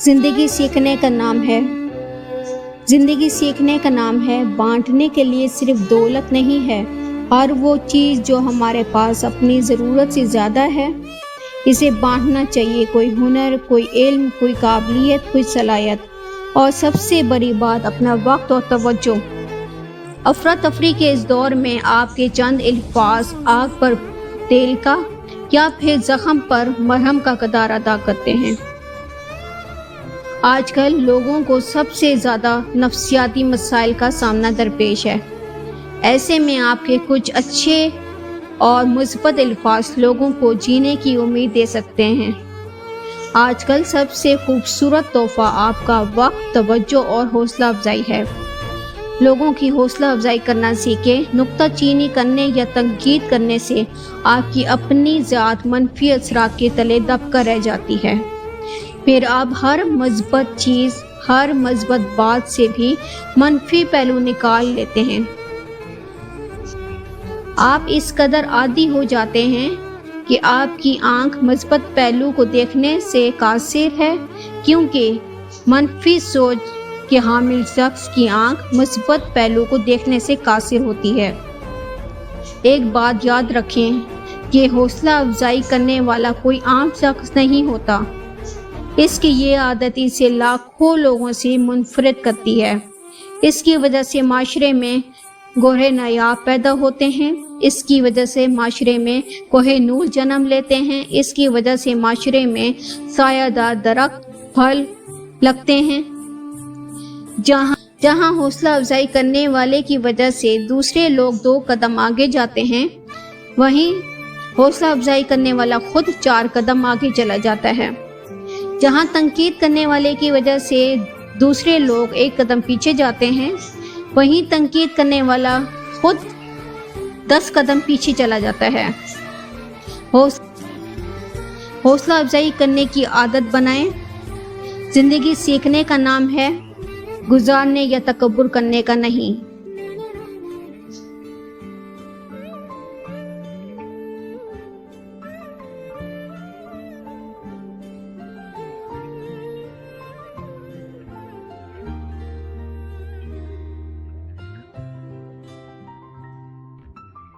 زندگی سیکھنے کا نام ہے زندگی سیکھنے کا نام ہے۔ بانٹنے کے لیے صرف دولت نہیں ہے، ہر وہ چیز جو ہمارے پاس اپنی ضرورت سے زیادہ ہے اسے بانٹنا چاہیے۔ کوئی ہنر، کوئی علم، کوئی قابلیت، کوئی صلاحیت، اور سب سے بڑی بات اپنا وقت اور توجہ۔ افراتفری کے اس دور میں آپ کے چند الفاظ آگ پر تیل کا یا پھر زخم پر مرہم کا کردار ادا کرتے ہیں۔ آج کل لوگوں کو سب سے زیادہ نفسیاتی مسائل کا سامنا درپیش ہے۔ ایسے میں آپ کے کچھ اچھے اور مثبت الفاظ لوگوں کو جینے کی امید دے سکتے ہیں۔ آج کل سب سے خوبصورت تحفہ آپ کا وقت، توجہ اور حوصلہ افزائی ہے۔ لوگوں کی حوصلہ افزائی کرنا سیکھیں۔ نکتہ چینی کرنے یا تنقید کرنے سے آپ کی اپنی ذات منفی اثرات کے تلے دب کر رہ جاتی ہے۔ پھر آپ ہر مثبت چیز، ہر مثبت بات سے بھی منفی پہلو نکال لیتے ہیں۔ آپ اس قدر عادی ہو جاتے ہیں کہ آپ کی آنکھ مثبت پہلو کو دیکھنے سے قاصر ہے، کیونکہ منفی سوچ کے حامل شخص کی آنکھ مثبت پہلو کو دیکھنے سے قاصر ہوتی ہے۔ ایک بات یاد رکھیں کہ حوصلہ افزائی کرنے والا کوئی عام شخص نہیں ہوتا۔ اس کی یہ عادت اسے لاکھوں لوگوں سے منفرد کرتی ہے۔ اس کی وجہ سے معاشرے میں گوہر نایاب پیدا ہوتے ہیں۔ اس کی وجہ سے معاشرے میں کوہ نور جنم لیتے ہیں۔ اس کی وجہ سے معاشرے میں سایہ دار درخت پھل لگتے ہیں۔ جہاں حوصلہ افزائی کرنے والے کی وجہ سے دوسرے لوگ 2 قدم آگے جاتے ہیں، وہیں حوصلہ افزائی کرنے والا خود 4 قدم آگے چلا جاتا ہے۔ جہاں تنقید کرنے والے کی وجہ سے دوسرے لوگ 1 قدم پیچھے جاتے ہیں، وہیں تنقید کرنے والا خود 10 قدم پیچھے چلا جاتا ہے۔ حوصلہ افزائی کرنے کی عادت بنائیں۔ زندگی سیکھنے کا نام ہے، گزارنے یا تکبر کرنے کا نہیں۔